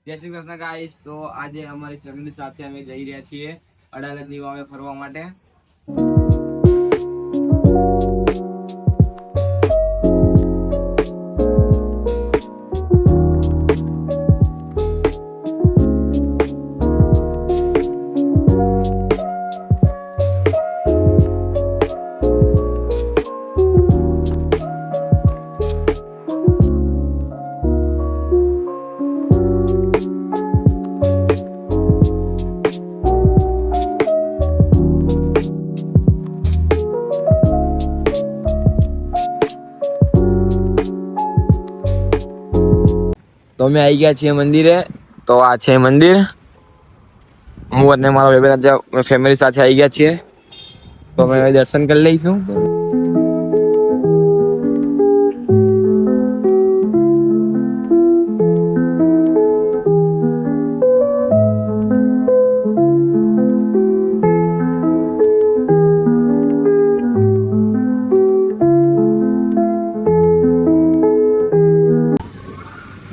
જય શ્રી કૃષ્ણ ગાઈસ. તો આજે અમારી ફેમિલી સાથે અમે જઈ રહ્યા છીએ અડાલજની વાવે ફરવા માટે. તો અમે આવી ગયા છીએ મંદિરે. તો આ છે મંદિર. હું અને મારા ફેમિલી સાથે આવી ગયા છીએ. તો અમે દર્શન કરી લઈશું.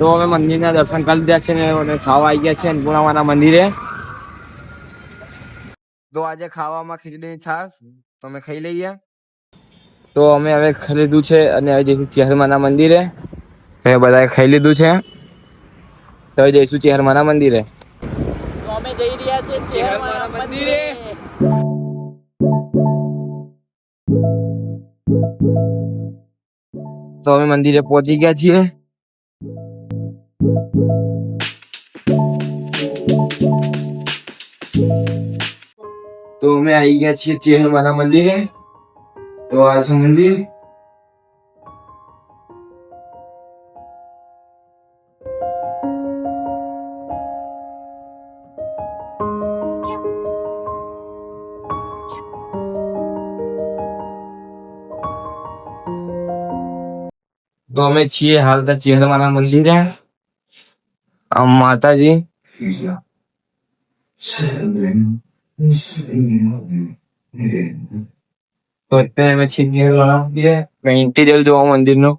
તો અમે મંદિરના દર્શન કરી લીધા છે ને ખાવા આવી ગયા છે અન્નપૂર્ણામાના મંદિરે. તો આજે ખાવામાં ખીચડીની છાશ તો અમે ખાઈ લઈએ. તો અમે હવે ખાઈ લીધું છે અને હવે જઈશું ચેહરમાના મંદિરે. હવે બધાએ ખાઈ લીધું છે. તો હવે જઈશું ચેહરમાના મંદિરે. તો અમે જઈ રહ્યા છીએ ચેહરમાના મંદિરે. તો અમે મંદિરે પહોંચી ગયા છીએ. તો અમે આવી ગયા છીએ ચેહરમાના મંદિરે. તો આ છે મંદિર. તો અમે છીએ હાલ તો ચેહરમાના મંદિરે. આ માતાજી તો અત્યારે અમે છીએ ચેહરમાના મંદિરે. ઇન્ટિરિયર જોવા મંદિરનું.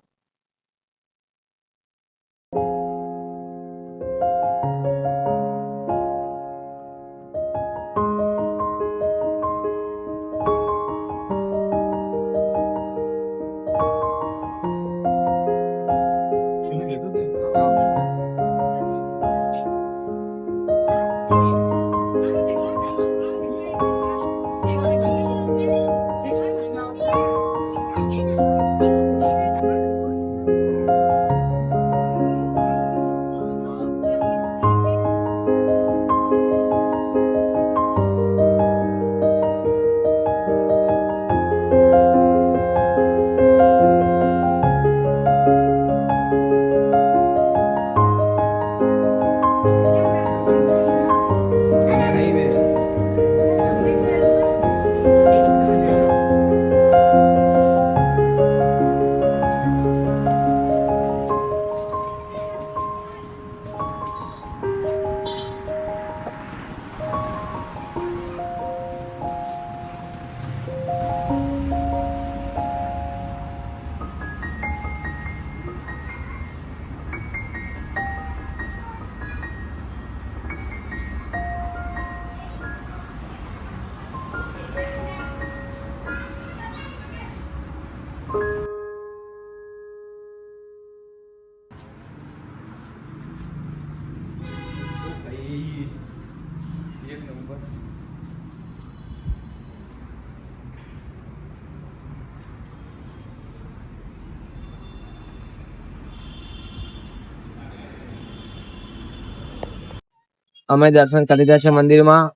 અમે દર્શન કરી લીધા છે મંદિરમાં.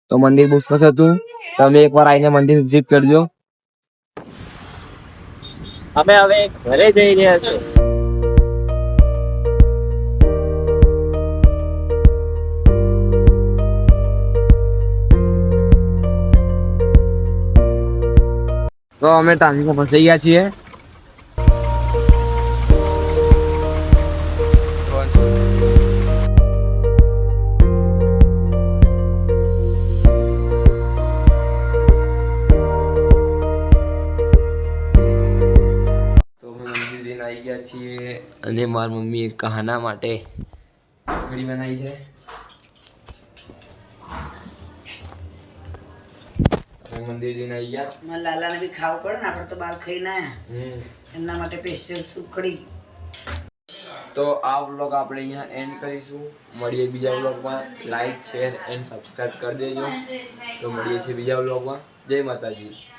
તો મંદિર બહુ સરસ હતું. તમે એકવાર આવીને મંદિર વિઝિટ કરજો. અમે હવે ઘરે જઈ રહ્યા છીએ. તો અમે ટ્રાફિકમાં ફસાઈ ગયા છીએ. આવી ગયા છીએ અને મારી મમ્મી કહાના માટે સુખડી બનાવી છે. મંદિર જઈને આવી ગયા. મારા લાલાને બી ખાવું પડે ને, આપણે તો બહાર ખાઈને આયા. એમના માટે સ્પેશિયલ સુખડી. તો આ વ્લોગ આપણે અહીંયા એન્ડ કરીશું. મળીએ બીજા વ્લોગમાં. લાઈક શેર એન્ડ સબસ્ક્રાઇબ કરી દેજો. તો મળીએ છીએ બીજા વ્લોગમાં. જય માતાજી.